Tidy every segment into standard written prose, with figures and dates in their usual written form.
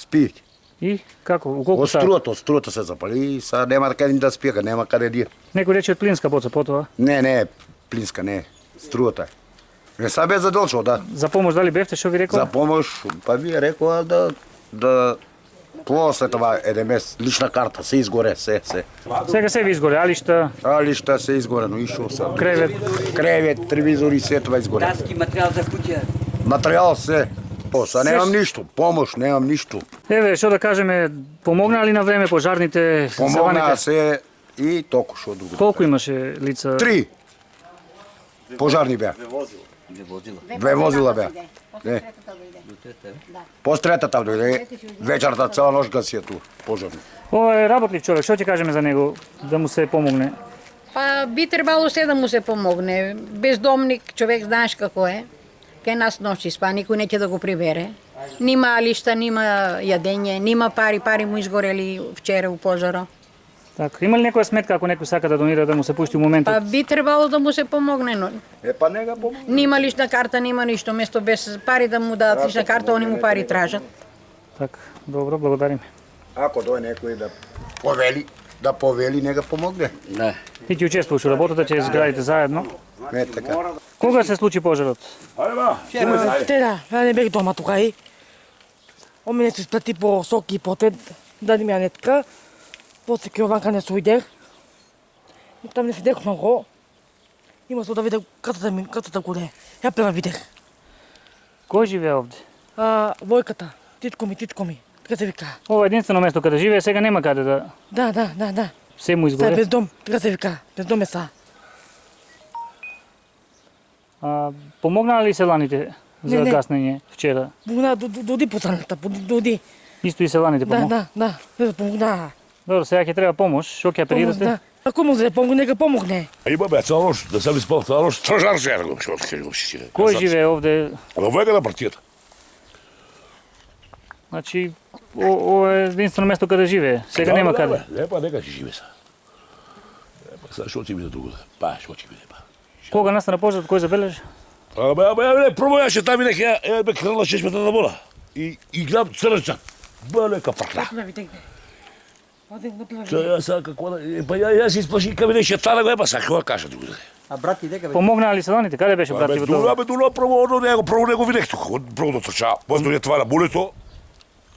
Спи. И како? У колку сат? Од струата се запали и сега нема каде ни да спиека, нема каде да. Некој рече од плинска боца потоа. Не, плинска не, струата. Не са бе задолжал, да. За помош дали бевте, што ви рекол? За помош, па вие рекоа да после това еден месец, лична карта, се изгоре, се. Сега се ви изгоре, алишта, Алишта се изгорено, ишо се. кревет. Телевизори, се това изгоре. Даски материал за куќа. Материал се. Са немам ништо, помош, немам ништо. Еве, што да кажеме, помогнаа ли на време пожарните? Помогнаа селаните? се и толку што друго. Колку имаше лица? 3 пожарни беа. Две возила беа. Не. После третата дојде, вечерта цела нощ гаси ту пожарни. Ова е работлив човек, што ќе кажеме за него да му се помогне? Па би требало се да му се помогне. Бездомник, човек знаеш како е. Кај нас нощи спа, никој неќе да го прибере. Нима алишта, нима јадење, нима пари му изгорели вчера у пожаро. Така, има ли некоја сметка ако некој сака да донира да му се пушти у моментот? Па би требало да му се помогне, но Па нега помогне. нима лична карта, нима ништо, место без пари да му дадат лична карта, они му пари тражат. Така, добро, благодариме. Ако дојде некој да повели, нега помогне. Да. Ти ќе учествуваш у работата, ќе изградите заедно. Не така. Кога се случи пожарот? Вчера, не бех дома тука и омене се сплати по соки и по тед, даде ми Анетка. После ке ованка не сојдех. И там не седех многу. Има со да видех катата горе. Ја прва видех. Кој живее овде? Војката, титко ми, така се вика. Ова е единствено место каде живее, сега нема каде да Да. се му Са изгоре. без дом, така се вика. Без дом е са. Помогнаа ли селаните за Не. гаснење вчера? Помогна доди позаната, доди. Исто и селаните помогнаа. Да, помогна. Добро, сега ќе треба помош. Што ќе апелирате? Да. Ако може да помогне, нека помогне. Има бе, цяла нощ, да съм изпал цяла нощ, стражар ще я го ще. Кој живее овде? Във вега на партията. Значи, ова е единствено место каде живее. Сега нема каде. Не, па нека ще живе са. Сега што ти биде друго? Па, што ти биде, па. Кога настана пожарот, кој забележа? Абе, пробојаше там и нека бе крала чешмата на вода. И гледам црнчак. Бе, капарта. Ја сега какво да... Па ја се изплаши кај мене шетана го епа, сега какво кажа друго? А брат и дека бе? Помогнаа ли селаните? Каде беше брат во тоа? Абе, дула прво него видех тука, прво да трча. После дојде това на булето,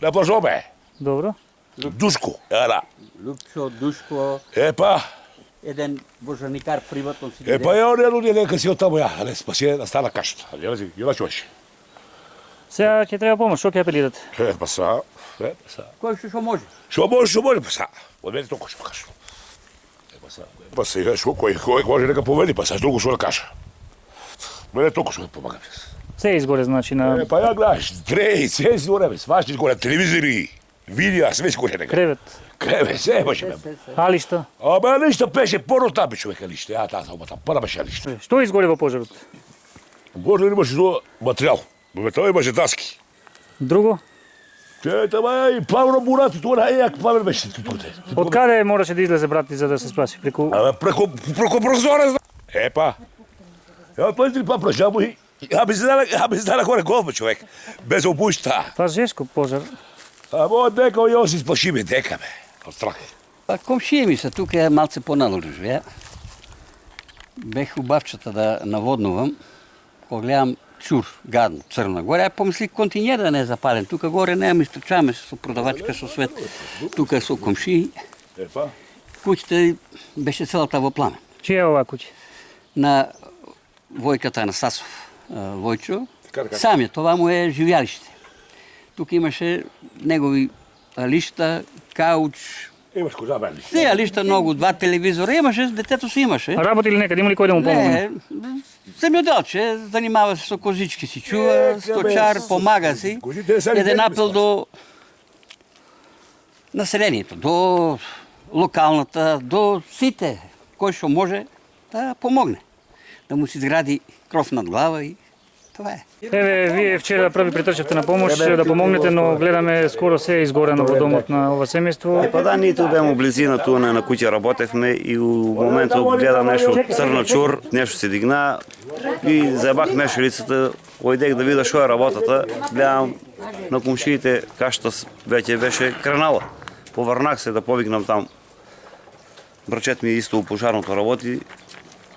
на плажо бе. Добро. Душко, да. Лупчо, Душко, Епа, еден божаникар приватно си па ја оние луѓе нека си оттаму ја, не спасе да стана кашта. Ја чуваш. Сега ќе треба помош. Што ќе апелирате? Па са. Кој што може? Што може, па са. Од мене толку што кажа. Па сега што кој може нека повели, па са толку што да кажа. Мене толку што помага. Се изгоре, значи, на Па ја гледаш, дреј, се си горе, сваш изгоре, телевизори, видеа, све си горе нека. кревет, Се беше бе. алишта. Абе, ништо беше порото бе човека ништо. Ја таа самата пара беше ништо. Што изгоре во пожарот? Може имаше за материјал. Бе тоа имаше даски. Друго? Тама и Павло Мурати, тоа нејак Павел беше туде. Од каде мораше да излезе брат ти за да се спаси? Преку Абе, преко прозорец. Епа. Ја тој па прашамо и ја би знала горе голба човек. Без обушта. Па жешко пожар. Амо дека ја се спашиме дека бе. Од страх. Па комшија ми се тука е малце понадолу живеа. Бех у бавчата да наводнувам. Кога гледам чур, гадно, црна горе, ја помислих континјер да не е запален. Тука горе нема истрчаваме се со продавачка со свет. Тука со комшии. Епа. Куќата беше целата во пламен. Чија е оваа куќа? На војката Анастасов Војчо. Как? Самиот, това му е живеалиште. Тука имаше негови лишта, кауч, Имаш коза бе. се лишта многу, 2 телевизора имаше, детето си имаше. Работи ли некаде? Има ли кој да му помогне? Не, земјоделче, занимава се со козички си чува, сточар, помага си. Еден апел до населението, до локалната, до сите, кој што може да помогне. Да му се изгради кров над глава и Това е. Еве, вие вчера први притрчавте на помош да помогнете, но гледаме скоро се е изгорено во домот на ова семејство. Па да, ние tu беме у близина, туа на куќа работевме и у моментот гледам нешто црна чур, нешто се дигна и заебах мешалицата, ојдех да видам што е работата, гледам на комшиите кашата веќе беше кренала. Поврнах се да повикнам там. Брачет ми исто у пожарното работи,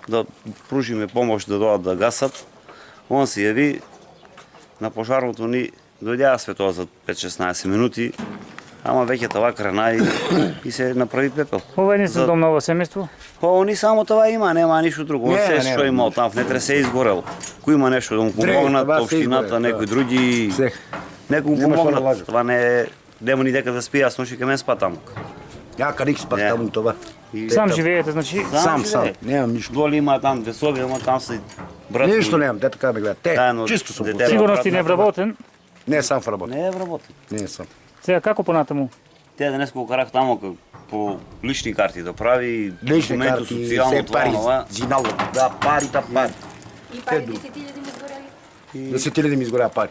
да пружиме помош да дојдат да гасат. Он се јави на пожарното ни дојдеа светоа за 5-16 минути, ама веќе това крена и се направи пепел. Ова е единствен дом на ова семејство? Они само това има, нема ништо друго. Он се што има там, внетре се изгорело. Кој има нешто да му помогнат, општината, некои други, некој му помогнат. Това не нема ни дека да спи, јас ноши ке мен спа таму. Ја каник спа таму това. Сам живеете, значи? Сам, немам ништо. Доли има там десови, ама там се брат. Ништо немам, дете така ме гледа. Те, Заедно чисто сум. дете. Сигурно сте невработен. Не сам вработен. Не е вработен. Не сам. Сега како понатаму? Те денес го карах таму по лични карти да прави, Лични документи, карти, социјално се пари, това. зинало. Да, пари. И пари 10.000 ми изгорели? 10.000 ми изгоря пари.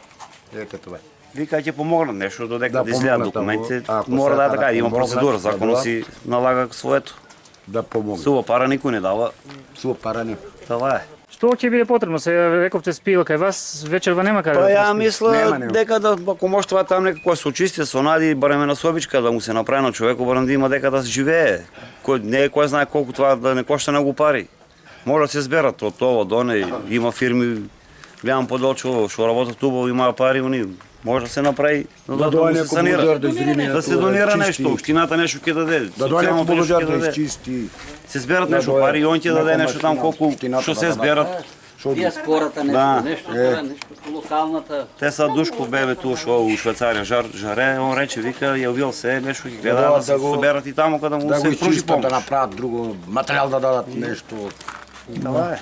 Ете това. Вика ќе помогнат нешто додека Да да излеат помогнат, документи. ако Мора да сега така, има помогнат, процедура, законот да си налага своето. Да помогне. Сува пара никој не дава, Сува пара не. това е. Што ќе биде потребно? Сега рековте спил кај вас, вечерва нема каде Па да ја спи. мисла Нема. дека да ако може това там некако се очисти со нади барем на собичка да му се направи на човеку барем да има дека да живее. Кој не е кој знае колку това да не кошта многу пари. Може да се зберат од тоа до не, има фирми гледам подолчо што работат убаво, има пари они. Може да се направи, да се санира. Да се донира нешто, општината нешто ќе даде. Да дојде социјалното нешто Божар ќе да даде. изчисти. Се зберат нешто пари и он ќе даде нешто там колку што се зберат. Тия спората нещо, нещо по локалната. Те са Душко бебе ту шо у Швейцарија жаре, он рече вика јавил се нешто ќе гледа да се соберат и таму кога му Да го се пружи изчистат, да помош. направат друго материјал да дадат нешто. Това е.